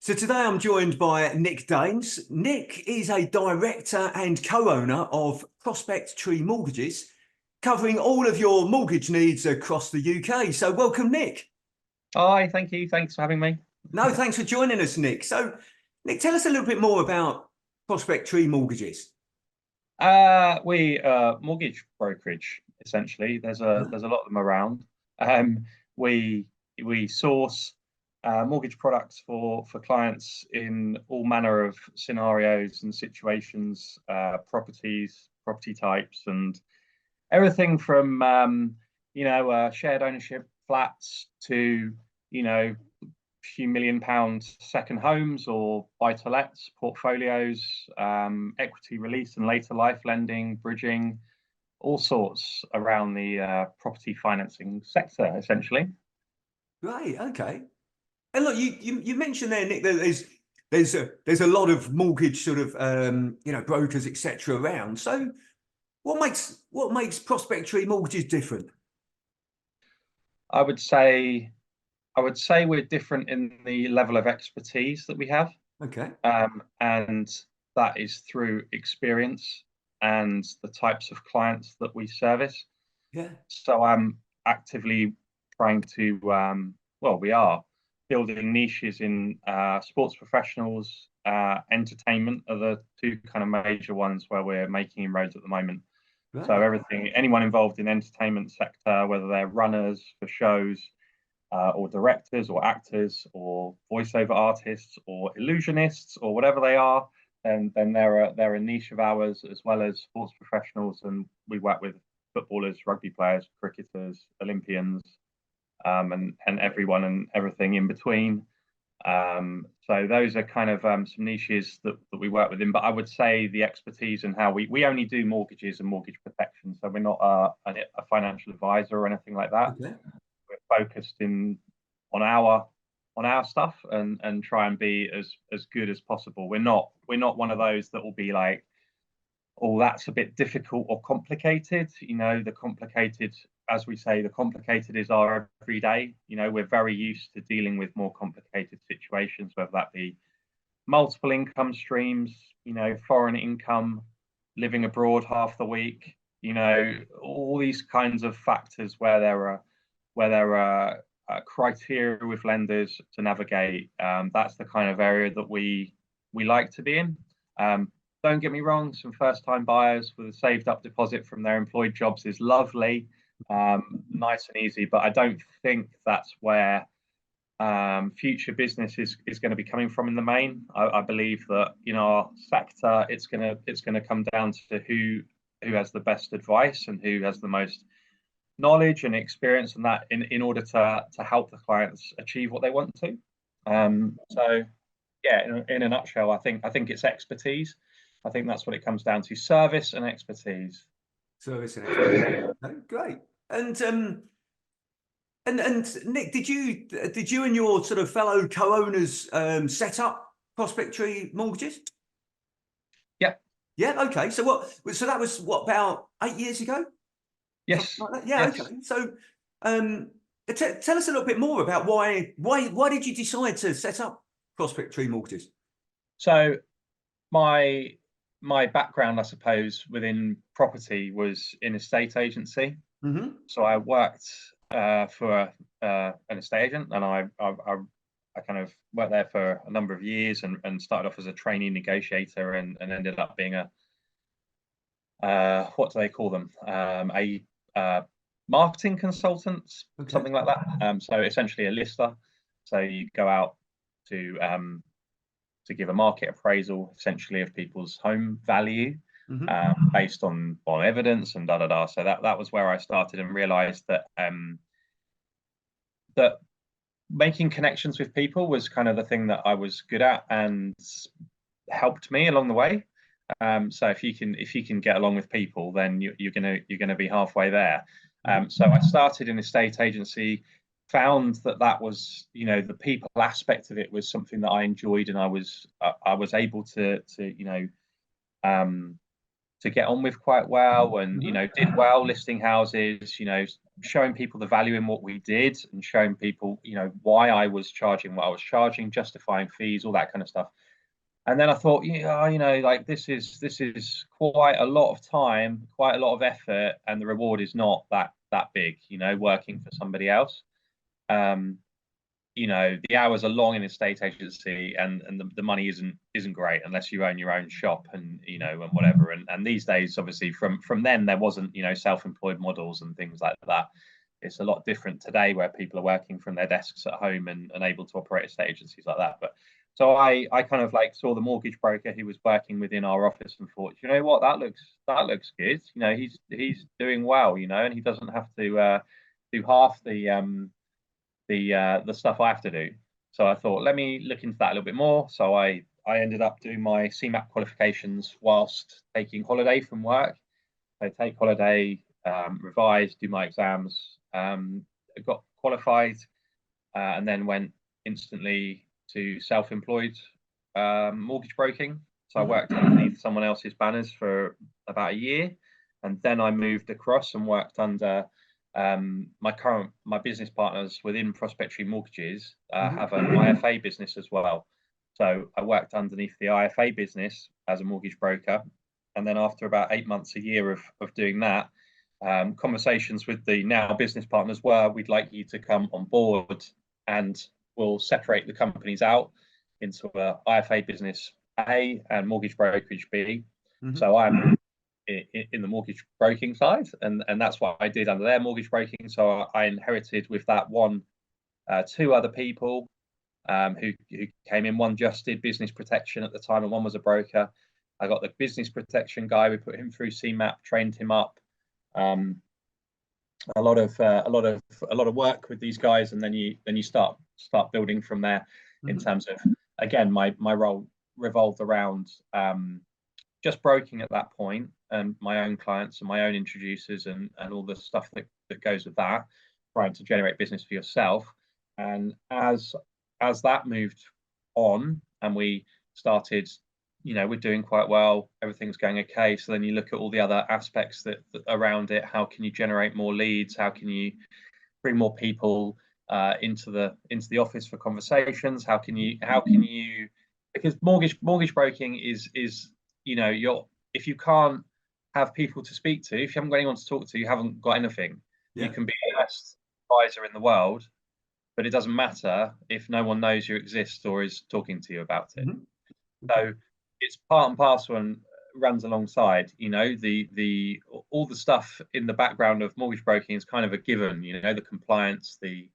So today I'm joined by Nick Daynes. Nick is a director and co-owner of Prospect Tree Mortgages, covering all of your mortgage needs across the UK. So welcome, Nick. Hi, thank you. Thanks for having me. No, thanks for joining us, Nick. So, Nick, tell us a little bit more about Prospect Tree Mortgages. We mortgage brokerage essentially. There's a lot of them around. Um, we we source mortgage products for clients in all manner of scenarios and situations, property types, and everything from shared ownership flats to few £1 million second homes or buy-to-lets portfolios, equity release and later life lending, bridging, all sorts around the property financing sector, essentially. Right, okay. And look, you mentioned there, Nick, that there's a lot of mortgage sort of brokers, etc. around. So what makes Prospect Tree Mortgages different? I would say I would say we're different in the level of expertise that we have, Okay. and that is through experience and the types of clients that we service. Yeah. So I'm actively trying to, we are building niches in sports professionals, entertainment are the two kind of major ones where we're making inroads at the moment. So Right. anyone involved in entertainment sector, whether they're runners for shows, or directors or actors or voiceover artists or illusionists or whatever they are, then they're a niche of ours, as well as sports professionals. And we work with footballers, rugby players, cricketers, Olympians, and everyone and everything in between. So those are kind of some niches that we work within. But I would say the expertise and how we only do mortgages and mortgage protection. So we're not a financial advisor or anything like that. Okay. We're focused on our stuff and try and be as good as possible. We're not one of those that will be like, oh, that's a bit difficult or complicated. The complicated, as we say, the complicated is our everyday. We're very used to dealing with more complicated situations, whether that be multiple income streams, foreign income, living abroad half the week, all these kinds of factors where there are criteria with lenders to navigate. That's the kind of area that we like to be in. Don't get me wrong, some first-time buyers with a saved-up deposit from their employed jobs is lovely, nice and easy, but I don't think that's where future business is going to be coming from in the main. I believe that our sector, it's going to come down to who has the best advice and who has the most knowledge and experience, and that in order to help the clients achieve what they want to. So yeah, in a nutshell, I think it's expertise. I think that's what it comes down to: service and expertise. Service and expertise. Oh, great. And Nick, did you and your sort of fellow co-owners set up Prospect Tree Mortgages? Yeah. Yeah. Okay. So that was what, about 8 years ago? Yes. Like that? Yeah. Yes. Okay. So tell us a little bit more about why did you decide to set up Prospect Tree Mortgages? So my background, I suppose, within property was in estate agency. Mm-hmm. So I worked for an estate agent, and I kind of worked there for a number of years, and started off as a trainee negotiator, and ended up being a what do they call them? A marketing consultant, Okay. something like that. So essentially a lister. So you go out to give a market appraisal, essentially, of people's home value, based on evidence and da da da. So that was where I started, and realised that that making connections with people was kind of the thing that I was good at and helped me along the way. So if you can get along with people, then you're gonna be halfway there. So I started in estate agency, found that was, the people aspect of it was something that I enjoyed, and I was able to to get on with quite well, and did well listing houses, showing people the value in what we did, and showing people why I was charging what I was charging, justifying fees, all that kind of stuff. And then I thought, like this is quite a lot of time, quite a lot of effort, and the reward is not that big, working for somebody else. The hours are long in estate agency, and the money isn't great unless you own your own shop, and and whatever. And these days, obviously, from then there wasn't self-employed models and things like that. It's a lot different today, where people are working from their desks at home and able to operate estate agencies like that. But so I kind of like saw the mortgage broker who was working within our office and thought, you know what, that looks good. He's doing well, and he doesn't have to do half the stuff I have to do. So I thought, let me look into that a little bit more. So I ended up doing my CMAP qualifications whilst taking holiday from work. I take holiday, revise, do my exams, got qualified, and then went instantly to self-employed mortgage broking. So I worked underneath someone else's banners for about a year, and then I moved across and worked under my business partners within Prospectory Mortgages have an IFA business as well. So I worked underneath the IFA business as a mortgage broker, and then after about 8 months, a year of doing that, conversations with the now business partners were, we'd like you to come on board, and we'll separate the companies out into a IFA business A and mortgage brokerage B. So I'm in the mortgage broking side, and that's what I did under their mortgage broking. So I inherited with that two other people who came in. One just did business protection at the time, and one was a broker. I got the business protection guy. We put him through CMAP, trained him up. A lot of work with these guys, and then you start building from there. In terms of, again, my role revolved around just broking at that point, and my own clients and my own introducers, and all the stuff that goes with that, trying to generate business for yourself. And as that moved on, and we started, we're doing quite well, everything's going okay. So then you look at all the other aspects that around it. How can you generate more leads? How can you bring more people into the office for conversations? How can you because mortgage broking is if you can't have people to speak to, if you haven't got anyone to talk to, you haven't got anything. You can be the best advisor in the world, but it doesn't matter if no one knows you exist or is talking to you about it. So it's part and parcel and runs alongside. The all the stuff in the background of mortgage broking is kind of a given. The compliance, the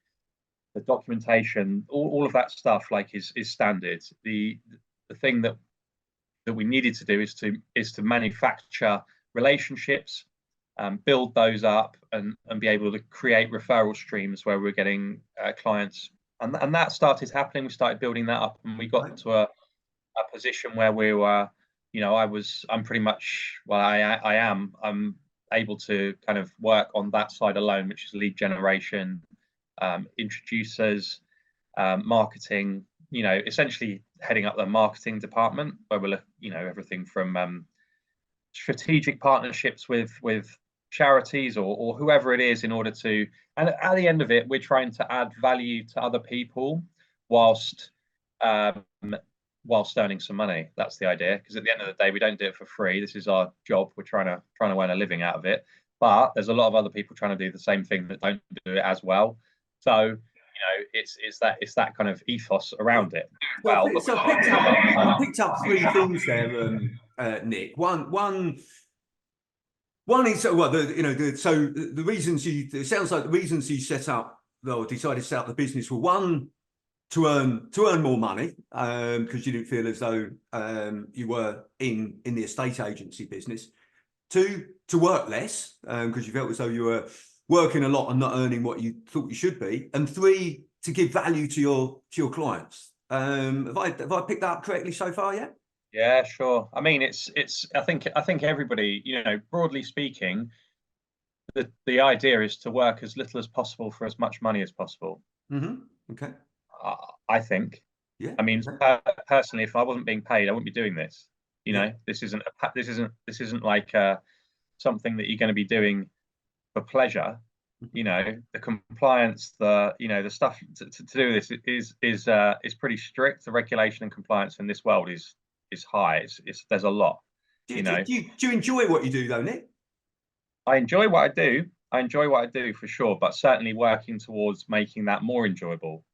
documentation, all of that stuff is standard. The thing that we needed to do is to manufacture relationships, build those up, and be able to create referral streams where we're getting clients, and that started happening. We started building that up, and we got to a position where we were, I'm pretty much, well, I'm able to kind of work on that side alone, which is lead generation, introducers, marketing, essentially heading up the marketing department, where we're, everything from strategic partnerships with charities or whoever it is, in order to, and at the end of it, we're trying to add value to other people whilst earning some money. That's the idea, because at the end of the day, we don't do it for free. This is our job. We're trying to earn a living out of it, but there's a lot of other people trying to do the same thing that don't do it as well. So it's that kind of ethos around it. Well, so I picked up three things there, Nick. One is, well, the reasons it sounds like the reasons you set up, or decided to set up the business, were, one, to earn more money, because you didn't feel as though you were in the estate agency business. Two, to work less, because you felt as though you were working a lot and not earning what you thought you should be. And three, to give value to your clients. Have I picked that up correctly so far? Yeah. Yeah, sure. I mean, it's. I think everybody, broadly speaking, the idea is to work as little as possible for as much money as possible. Okay. I think. Yeah. I mean, personally, if I wasn't being paid, I wouldn't be doing this. You know, this isn't like something that you're going to be doing for pleasure. You know, the compliance, the stuff to do this is pretty strict. The regulation and compliance in this world is high. There's a lot. Do you enjoy what you do though, Nick? I enjoy what I do. I enjoy what I do for sure, but certainly working towards making that more enjoyable.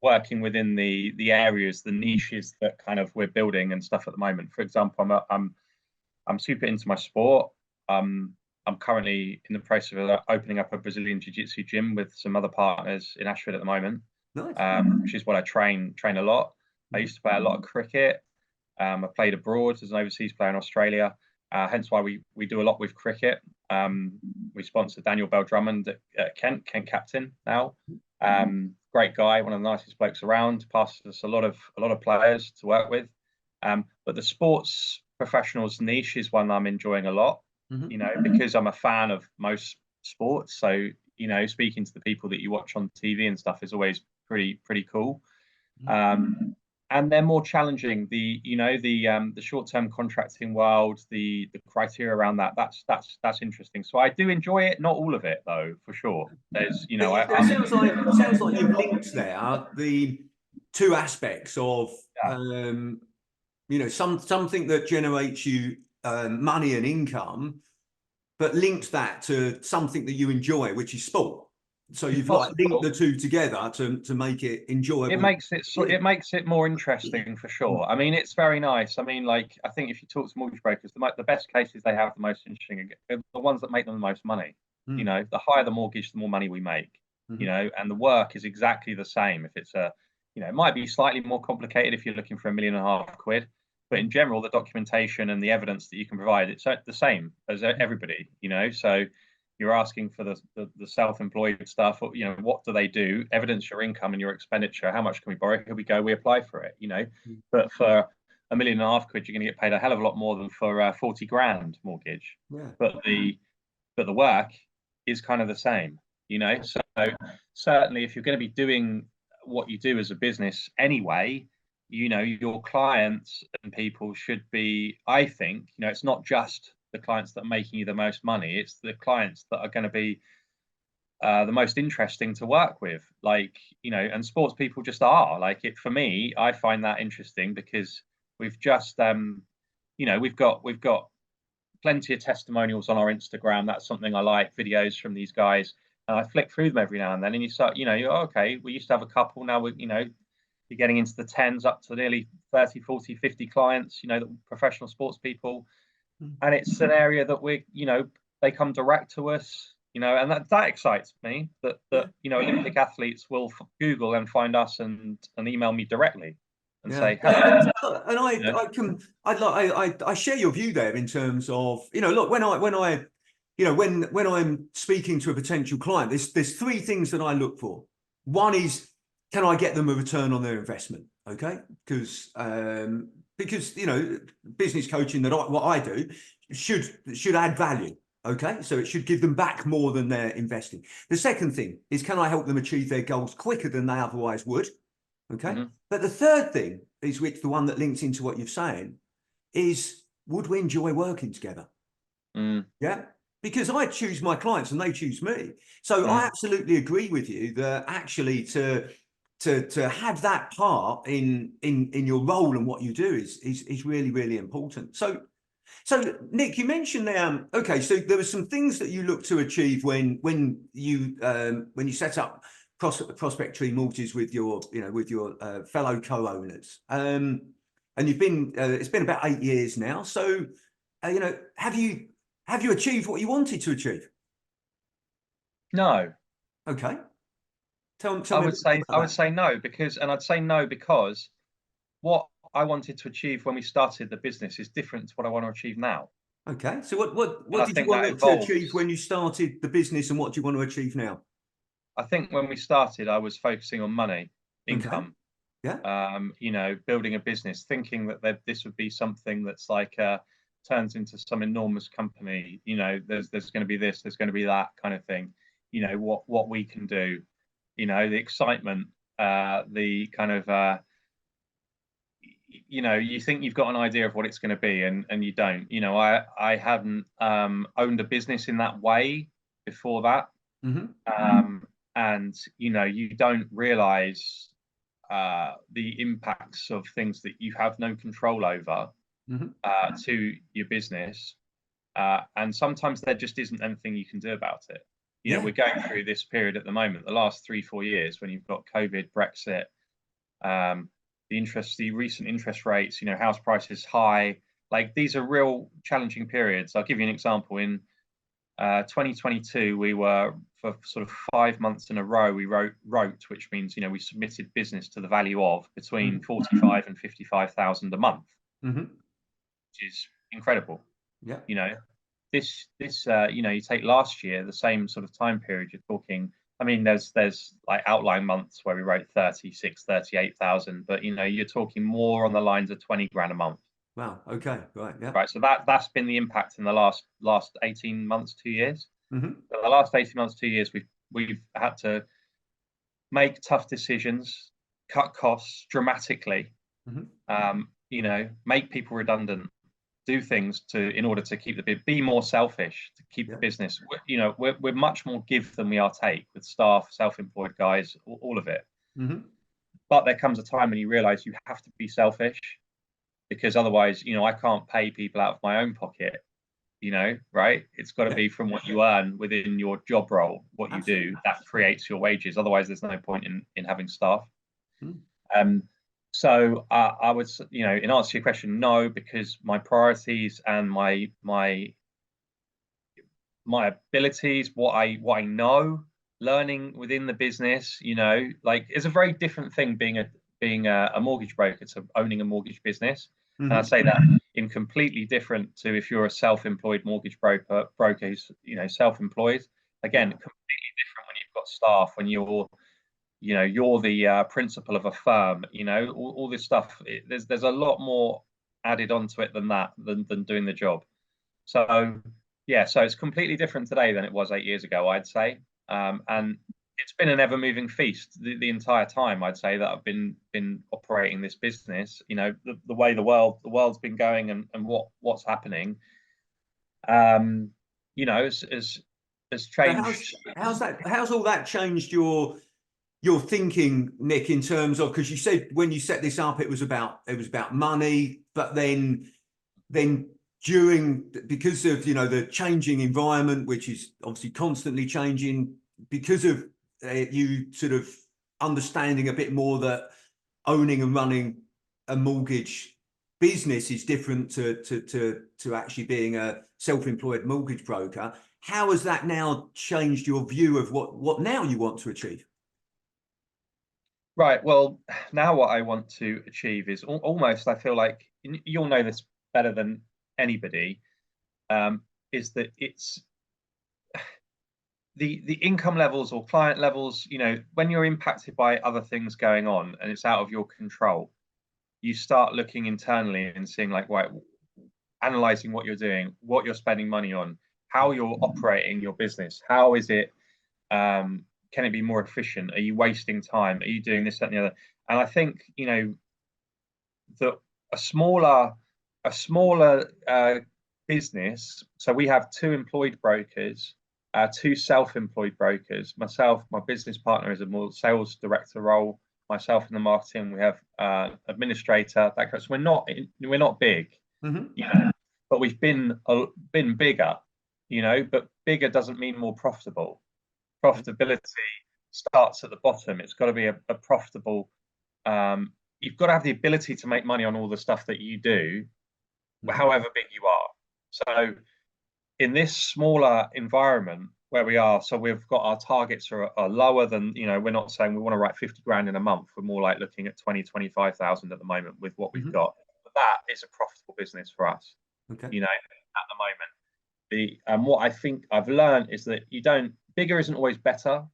Working within the areas, the niches that kind of we're building and stuff at the moment. For example, I'm super into my sport. I'm currently in the process of opening up a Brazilian Jiu-Jitsu gym with some other partners in Ashford at the moment. Nice. Which is what I train a lot. I used to play a lot of cricket. I played abroad as an overseas player in Australia. Hence why we do a lot with cricket. We sponsor Daniel Bell Drummond at Kent captain now. Great guy, one of the nicest blokes around. Passes us a lot of players to work with. But the sports professionals niche is one I'm enjoying a lot. Because I'm a fan of most sports. So speaking to the people that you watch on TV and stuff is always pretty cool. And they're more challenging. The short-term contracting world, the criteria around that's interesting. So I do enjoy it, not all of it though, for sure. There's it sounds like you've linked there the two aspects of something that generates you money and income, but linked that to something that you enjoy, which is sport. So you've like linked the two together to make it enjoyable. It makes it more interesting for sure. I mean, it's very nice. I mean, like I think if you talk to mortgage brokers, the best cases they have the most interesting are the ones that make them the most money. The higher the mortgage, the more money we make. And the work is exactly the same. If it's it might be slightly more complicated if you're looking for £1.5 million. But in general, the documentation and the evidence that you can provide, it's the same as everybody, So you're asking for the self-employed stuff, what do they do? Evidence your income and your expenditure. How much can we borrow? Here we go. We apply for it, But for £1.5 million, you're going to get paid a hell of a lot more than for 40 grand mortgage. Yeah. But the work is kind of the same, So certainly, if you're going to be doing what you do as a business anyway, your clients and people should be, I think, it's not just the clients that are making you the most money, it's the clients that are going to be the most interesting to work with, and sports people just are for me. I find that interesting because we've just we've got plenty of testimonials on our Instagram. That's something I like, videos from these guys, and I flick through them every now and then, and you start, okay, we used to have a couple, now we you're getting into the tens, up to nearly 30, 40, 50 clients, the professional sports people. And it's an area that they come direct to us, and that excites me that Olympic athletes will Google and find us and email me directly and say, hello. And I share your view there in terms of, look, when I'm speaking to a potential client, there's three things that I look for. One is, can I get them a return on their investment? Okay, because business coaching what I do should add value. Okay, so it should give them back more than they're investing. The second thing is, can I help them achieve their goals quicker than they otherwise would? Okay, but the third thing is, which the one that links into what you're saying, is would we enjoy working together? Yeah. Because I choose my clients and they choose me. So I absolutely agree with you that actually to have that part in your role and what you do is really, really important. So Nick, you mentioned there, okay, so there were some things that you look to achieve when you set up Prospect Tree Mortgages with your fellow co-owners. And you've been it's been about 8 years now. So have you achieved what you wanted to achieve? No. Okay. Tell me. I would say no, because what I wanted to achieve when we started the business is different to what I want to achieve now. Okay. So what did you want to achieve when you started the business, and what do you want to achieve now? I think when we started, I was focusing on money, income. Okay. Yeah. Building a business, thinking that this would be something that's turns into some enormous company. There's going to be this, there's going to be that kind of thing. What we can do. The excitement, the kind of you know, you think you've got an idea of what it's going to be, and you don't. You know, I hadn't owned a business in that way before that. Hmm. And you know, you don't realize the impacts of things that you have no control over Hmm. to your business. And sometimes there just isn't anything you can do about it. You know, Yeah. we're going through this period at the moment, the last 3-4 years, when you've got COVID, Brexit, um, the recent interest rates, you know, house prices high. Like, these are real challenging periods. I'll give you an example. In 2022, we were, for sort of 5 months in a row, we wrote, which means, you know, we submitted business to the value of between Hmm. 45 and 55,000 a month, Hmm. which is incredible. Yeah. You know, you know, you take last year, the same sort of time period, you're talking, I mean, there's like outline months where we wrote 36, 38,000, but you know, you're talking more on the lines of 20 grand a month. Wow. Okay. Right. Yeah. Right. So that's been the impact in the last 18 months, 2 years. Hmm. So the last 18 months, 2 years, we've had to make tough decisions, cut costs dramatically, Hmm. you know, make people redundant, do things to in order to keep be more selfish to keep the Yeah. business. You know, we're much more give than we are take with staff, self-employed guys, all of it. Hmm. But there comes a time when you realize you have to be selfish, because otherwise, you know, I can't pay people out of my own pocket. You know, right? It's got to Yeah. be from what you earn within your job role, what you do, Absolutely. that creates your wages. Otherwise, there's no point in having staff. Mm. Um, so I would, you know, in answer to your question, no, because my priorities and my abilities, what I know, learning within the business, you know, like, it's a very different thing being a mortgage broker to owning a mortgage business. And I Hmm. say that in completely different to if you're a self-employed mortgage broker who's, you know, self-employed. Again, Yeah. completely different when you've got staff, when you're the principal of a firm, you know, all this stuff. There's a lot more added onto it than that, than doing the job. So yeah, so it's completely different today than it was 8 years ago, I'd say. And it's been an ever-moving feast the entire time, I'd say, that I've been operating this business. You know, the way the world's been going, and what's happening. Um, you know, has So changed. how's all that changed your thinking, Nick, in terms of, because you said when you set this up it was about money, but then during, because of, you know, the changing environment, which is obviously constantly changing, because of you sort of understanding a bit more that owning and running a mortgage business is different to actually being a self-employed mortgage broker. How has that now changed your view of what now you want to achieve? Right. Well, now what I want to achieve is almost, I feel like you'll know this better than anybody, um, is that it's the income levels or client levels, you know, when you're impacted by other things going on and it's out of your control, you start looking internally and seeing, like, right, analyzing what you're doing, what you're spending money on, how you're operating your business, how is it, can it be more efficient? Are you wasting time? Are you doing this, that, and the other? And I think, you know, that a smaller business. So we have two employed brokers, two self-employed brokers. Myself, my business partner is a more sales director role. Myself in the marketing, we have administrator. That goes. We're not big, Mm-hmm. you know, but we've been bigger, you know. But bigger doesn't mean more profitable. Profitability starts at the bottom. It's got to be a profitable, um, you've got to have the ability to make money on all the stuff that you do, Mm-hmm. however big you are. So in this smaller environment where we are, so we've got our targets are lower than, you know, we're not saying we want to write 50 grand in a month. We're more like looking at 20, 25,000 at the moment with what we've Mm-hmm. got. But that is a profitable business for us, Okay. you know, at the moment. What I think I've learned is that bigger isn't always better,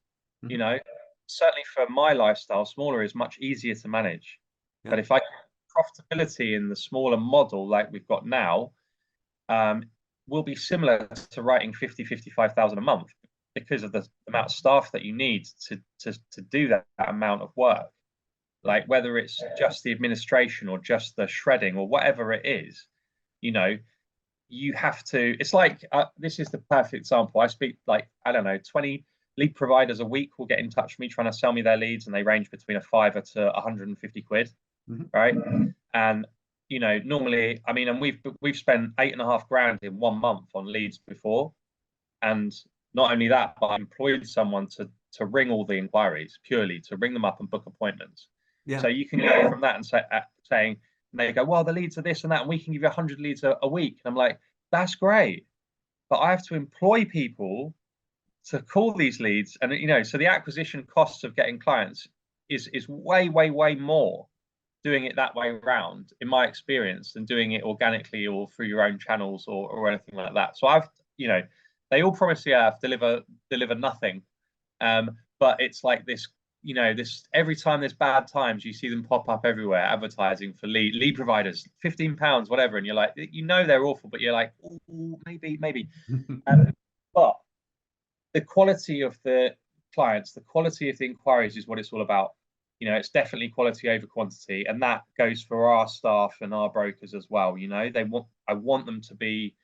you Mm-hmm. know. Certainly for my lifestyle, smaller is much easier to manage. Yeah. But if I profitability in the smaller model like we've got now, um, will be similar to writing 50, 55,000 a month, because of the amount of staff that you need to do that amount of work. like whether it's just the administration or just the shredding or whatever it is, you know, you have to, it's like, this is the perfect example. I speak like, I don't know, 20 lead providers a week will get in touch with me trying to sell me their leads, and they range between a fiver to 150 quid, right? And, you know, normally, I mean, and we've spent 8.5 grand in 1 month on leads before. And not only that, but I employed someone to ring all the inquiries, purely to ring them up and book appointments. Yeah. So you can go from that and saying, and they go, well, the leads are this and that, and we can give you 100 leads a week. And I'm like, that's great. But I have to employ people to call these leads. And, you know, so the acquisition costs of getting clients is way, way, way more doing it that way around, in my experience, than doing it organically or through your own channels or anything like that. So I've, you know, they all promise the earth, deliver nothing. But it's like this, you know, this every time there's bad times, you see them pop up everywhere, advertising for lead providers, £15, whatever, and you're like, you know, they're awful, but you're like, oh, maybe. But the quality of the clients, the quality of the inquiries is what it's all about. You know, it's definitely quality over quantity, and that goes for our staff and our brokers as well. You know, I want them to be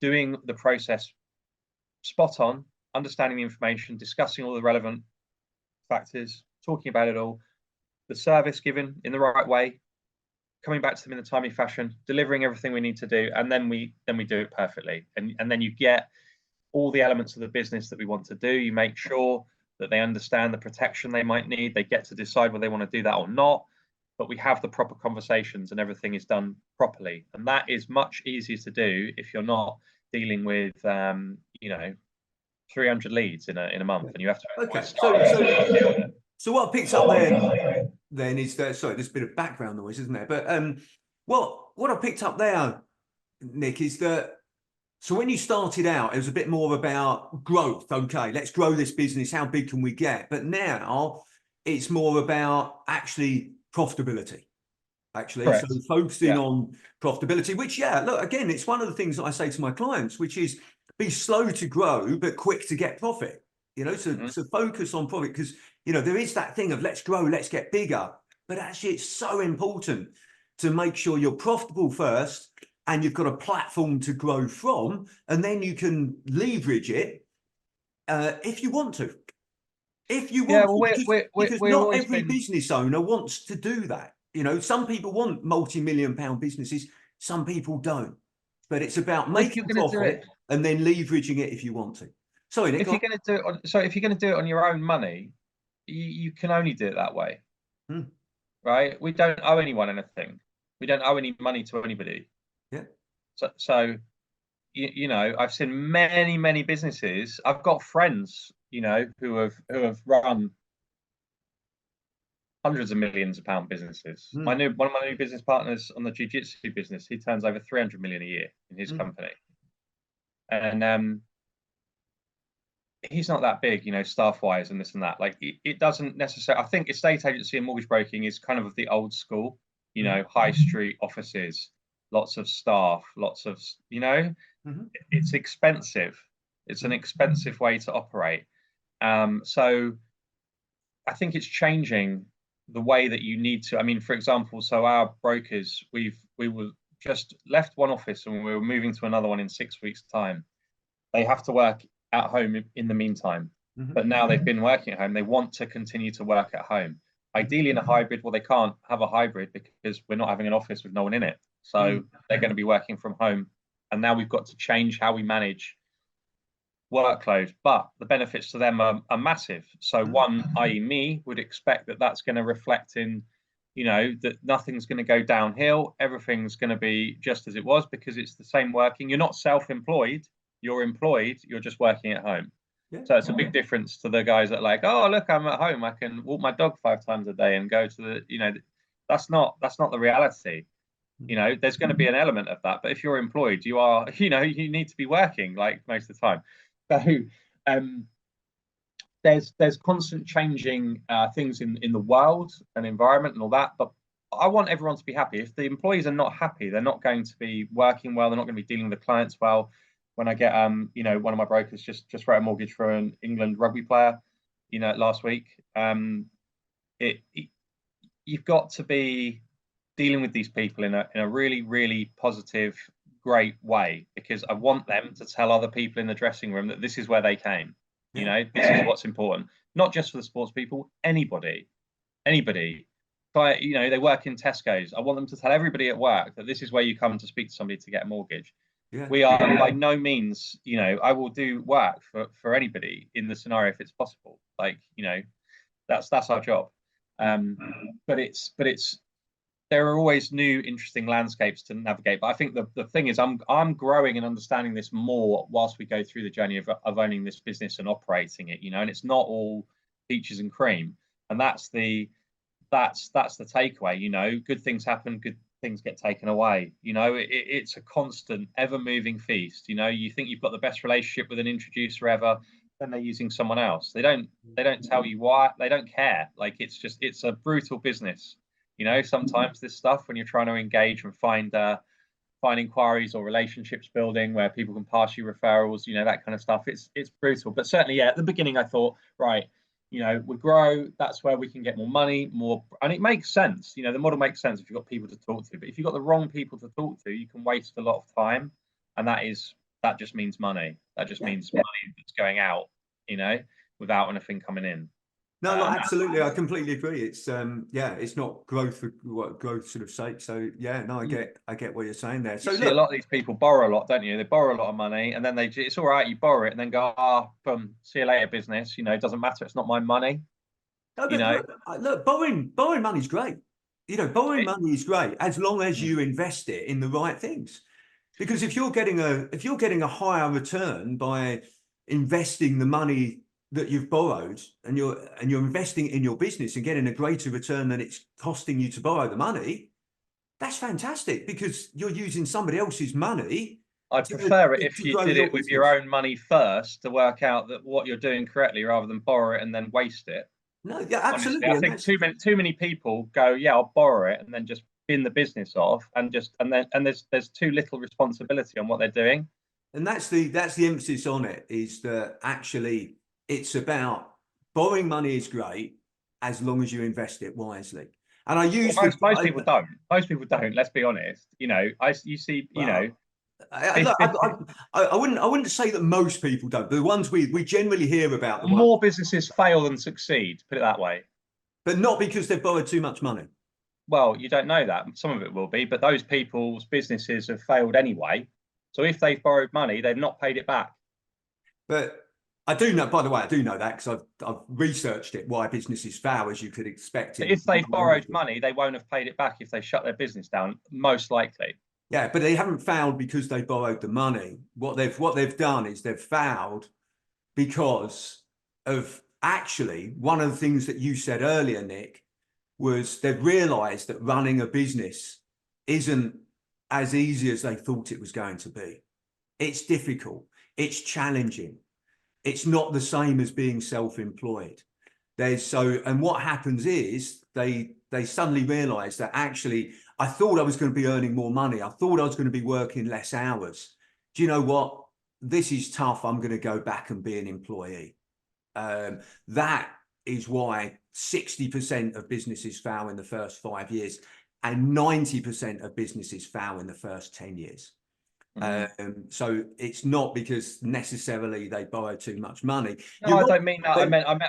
doing the process spot on, understanding the information, discussing all the relevant factors, talking about it all, the service given in the right way, coming back to them in a timely fashion, delivering everything we need to do, and then we do it perfectly. And then you get all the elements of the business that we want to do. You make sure that they understand the protection they might need. They get to decide whether they want to do that or not. But we have the proper conversations and everything is done properly. And that is much easier to do if you're not dealing with, you know, 300 leads in a month, and you have to. Okay. So what I picked up there then is that, sorry, there's a bit of background noise, isn't there? But what I picked up there, Nick, is that, so when you started out, it was a bit more about growth. Okay, let's grow this business. How big can we get? But now it's more about actually profitability. Correct. So focusing on profitability, which, yeah, look, again, it's one of the things that I say to my clients, which is be slow to grow, but quick to get profit. You know, so focus on profit, because, you know, there is that thing of let's grow, let's get bigger. But actually, it's so important to make sure you're profitable first, and you've got a platform to grow from, and then you can leverage it if you want to. If you want to, because not every business owner wants to do that. You know, some people want multi-million-pound businesses, some people don't. But it's about making profit and then leveraging it if you want to. Sorry, Nick. If you're going to do it on, if you're going to do it on your own money, you can only do it that way, right? We don't owe anyone anything. We don't owe any money to anybody. Yeah. So you know, I've seen many businesses. I've got friends, you know, who have run hundreds of millions of pound businesses. One of my new business partners on the jiu-jitsu business, he turns over 300 million a year in his company, and he's not that big, you know, staff wise and this and that. Like it doesn't necessarily. I think estate agency and mortgage broking is kind of the old school, you know, high street offices, lots of staff, lots of, you know, it's expensive. It's an expensive way to operate. So I think it's changing the way that you need to. I mean, for example, so our brokers, we were just left one office and we were moving to another one in 6 weeks' time. They have to work at home in the meantime, but now they've been working at home. They want to continue to work at home, ideally in a hybrid. Well, they can't have a hybrid because we're not having an office with no one in it. So they're going to be working from home. And now we've got to change how we manage workload, but the benefits to them are massive. So one, i.e. me, would expect that that's going to reflect in, you know, that nothing's going to go downhill. Everything's going to be just as it was because it's the same working. You're not self-employed. You're employed. You're just working at home. Yeah. So it's a big difference to the guys that are like, oh, look, I'm at home. I can walk my dog 5 times a day and go to the, you know, that's not the reality. You know, there's going to be an element of that. But if you're employed, you are, you know, you need to be working like most of the time. So there's constant changing things in the world and environment and all that. But I want everyone to be happy. If the employees are not happy, they're not going to be working well. They're not going to be dealing with the clients well. When I get, you know, one of my brokers just wrote a mortgage for an England rugby player, you know, last week. You you've got to be dealing with these people in a really, really positive, great way, because I want them to tell other people in the dressing room that this is where they came. You know, this is what's important, not just for the sports people, anybody. But, you know, they work in Tesco's. I want them to tell everybody at work that this is where you come to speak to somebody to get a mortgage. We are by no means, you know, I will do work for anybody in the scenario if it's possible. Like, you know, that's our job. But it's there are always new interesting landscapes to navigate. But I think the thing is, I'm growing and understanding this more whilst we go through the journey of owning this business and operating it, you know, and it's not all peaches and cream. And that's the takeaway, you know. Good things happen, good things get taken away, you know. It's a constant, ever moving feast, you know. You think you've got the best relationship with an introducer ever, then they're using someone else. They don't tell you why. They don't care. Like, it's a brutal business, you know. Sometimes this stuff, when you're trying to engage and find inquiries or relationships building where people can pass you referrals, you know, that kind of stuff, it's brutal. But certainly, yeah, at the beginning I thought, right, you know, we grow, that's where we can get more money, and it makes sense. You know, the model makes sense if you've got people to talk to. But if you've got the wrong people to talk to, you can waste a lot of time, and that just means money. That just means money that's going out, you know, without anything coming in. No, no, absolutely. I completely agree. It's it's not growth for what growth sort of sake. So yeah, no, I get what you're saying there. So you see a lot of these people borrow a lot, don't you? They borrow a lot of money, and then it's all right, you borrow it and then go, see you later, business. You know, it doesn't matter. It's not my money. No, but look, borrowing money's great. You know, borrowing money is great as long as you invest it in the right things. Because if you're getting a higher return by investing the money that you've borrowed, and you're investing in your business and getting a greater return than it's costing you to borrow the money, that's fantastic, because you're using somebody else's money. I'd prefer it if you did it with your own money first to work out that what you're doing correctly, rather than borrow it and then waste it. No, yeah, absolutely. Honestly, I think too many people go, yeah, I'll borrow it, and then just bin the business off, and there's too little responsibility on what they're doing. And that's the emphasis on it, is that actually it's about borrowing money is great as long as you invest it wisely. And I use most people don't. Most people don't. Let's be honest. You know, you see, you know. I wouldn't say that most people don't. The ones we generally hear about, more businesses fail than succeed. Put it that way. But not because they've borrowed too much money. Well, you don't know that. Some of it will be, but those people's businesses have failed anyway. So if they've borrowed money, they've not paid it back. But I do know, by the way, I do know that because I've researched it, why businesses fail, as you could expect. If they've borrowed money, they won't have paid it back if they shut their business down, most likely. Yeah, but they haven't failed because they borrowed the money. What they've done is they've failed because of, actually, one of the things that you said earlier, Nick, was they've realized that running a business isn't as easy as they thought it was going to be. It's difficult. It's challenging. It's not the same as being self-employed. And what happens is they suddenly realize that, actually, I thought I was going to be earning more money. I thought I was going to be working less hours. Do you know what? This is tough. I'm going to go back and be an employee. That is why 60% of businesses fail in the first 5 years, and 90% of businesses fail in the first 10 years. So it's not because necessarily they borrow too much money. No, I don't mean that.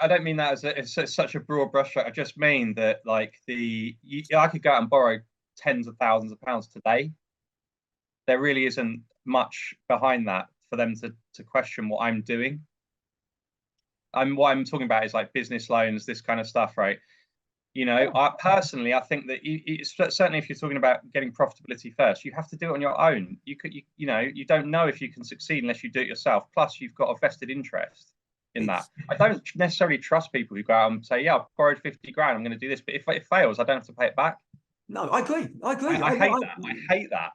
I don't mean that as such a broad brushstroke. I just mean that, like, I could go out and borrow tens of thousands of pounds today. There really isn't much behind that for them to question what I'm doing. What I'm talking about is like business loans, this kind of stuff, right? You know, I think that certainly if you're talking about getting profitability first, you have to do it on your own. You don't know if you can succeed unless you do it yourself. Plus, you've got a vested interest in that. I don't necessarily trust people who go out and say, yeah, I've borrowed 50 grand, I'm going to do this. But if it fails, I don't have to pay it back. No, I agree. I hate that.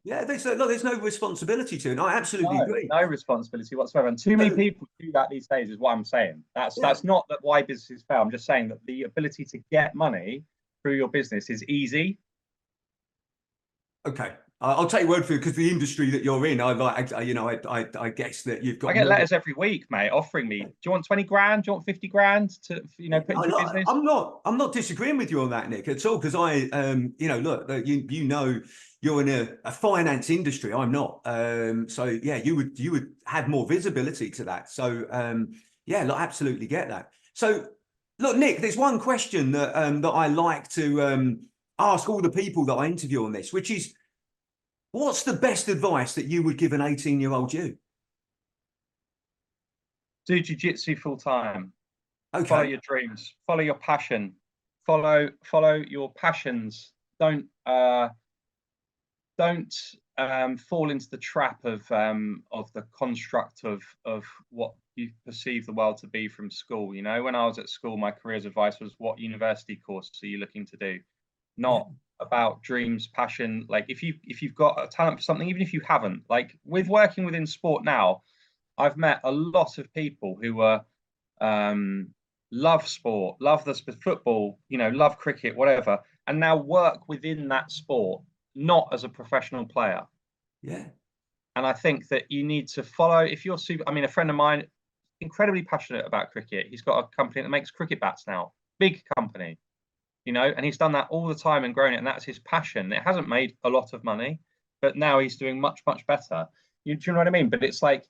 Yeah, there's no responsibility to it. I absolutely agree. No responsibility whatsoever. And too many people do that these days, is what I'm saying. That's not why businesses fail. I'm just saying that the ability to get money through your business is easy. Okay. I'll take your word for it because the industry that you're in, I like, you know, I guess that you've I got get more. letters every week, mate, offering me, do you want 20 grand? Do you want 50 grand to, put into your business? I'm not disagreeing with you on that, Nick, at all. Because you know, look, you know, you're in a finance industry. I'm not. So yeah, you would have more visibility to that. So yeah, look, absolutely get that. So look, Nick, there's one question that I like to ask all the people that I interview on this, which is, what's the best advice that you would give an 18-year-old you? Do jiu-jitsu full time. Follow Okay. your dreams. Follow your passion. Follow your passions. Don't fall into the trap of the construct of what you perceive the world to be from school. You know, when I was at school, my career's advice was, what university course are you looking to do? Yeah. Not about dreams, passion. Like if you've got a talent for something, even if you haven't, like with working within sport now, I've met a lot of people who were love sport, love the football, you know, love cricket, whatever, and now work within that sport, not as a professional player. Yeah. And I think that you need to follow, if you're super, I mean, a friend of mine, incredibly passionate about cricket. He's got a company that makes cricket bats now, big company, you know, and he's done that all the time and grown it. And that's his passion. It hasn't made a lot of money, but now he's doing much, much better. Do you know what I mean? But it's like,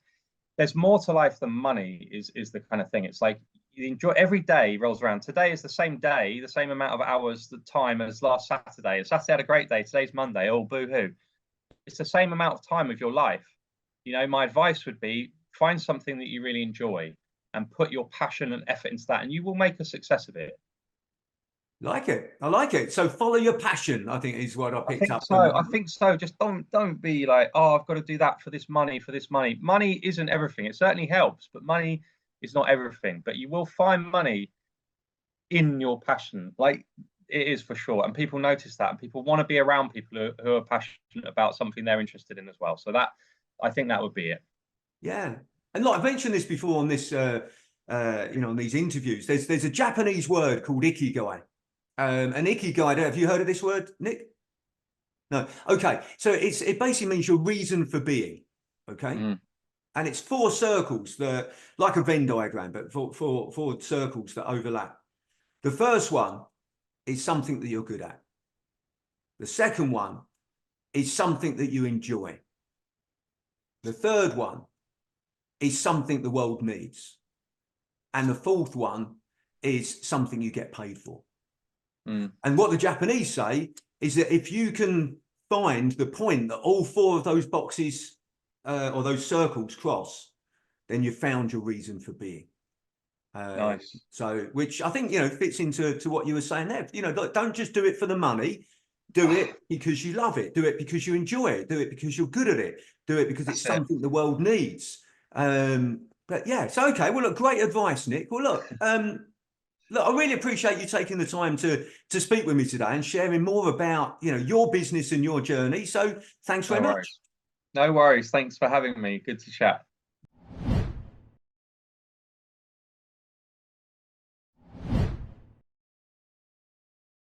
there's more to life than money is the kind of thing. It's like, you enjoy every day rolls around. Today is the same day, the same amount of hours, the time as last Saturday. Saturday had a great day. Today's Monday. Oh, boo-hoo. It's the same amount of time of your life. You know, my advice would be, find something that you really enjoy and put your passion and effort into that, and you will make a success of it. Like it. I like it. So follow your passion, I think, is what I I picked think up. so. I think so. Just don't be like, oh, I've got to do that for this money, for this money. Money isn't everything. It certainly helps, but money is not everything. But you will find money in your passion. Like it is for sure. And people notice that, and people want to be around people who are passionate about something they're interested in as well. So that, I think that would be it. Yeah. And like I've mentioned this before on this you know, on these interviews, there's a Japanese word called ikigai. And ikigai, have you heard of this word, Nick? No. Okay. So it basically means your reason for being. Okay. Mm. And it's four circles that, like a Venn diagram, but four circles that overlap. The first one is something that you're good at. The second one is something that you enjoy. The third one is something the world needs. And the fourth one is something you get paid for. Mm. And what the Japanese say is that if you can find the point that all four of those boxes or those circles cross, then you've found your reason for being. Nice. So, which I think, you know, fits into what you were saying there. You know, don't just do it for the money. Do it because you love it. Do it because you enjoy it. Do it because you're good at it. Do it because it's something the world needs. But yeah, so okay. Well, look, great advice, Nick. Well, look, look, I really appreciate you taking the time to speak with me today and sharing more about, you know, your business and your journey. So thanks very much. No worries. Thanks for having me. Good to chat.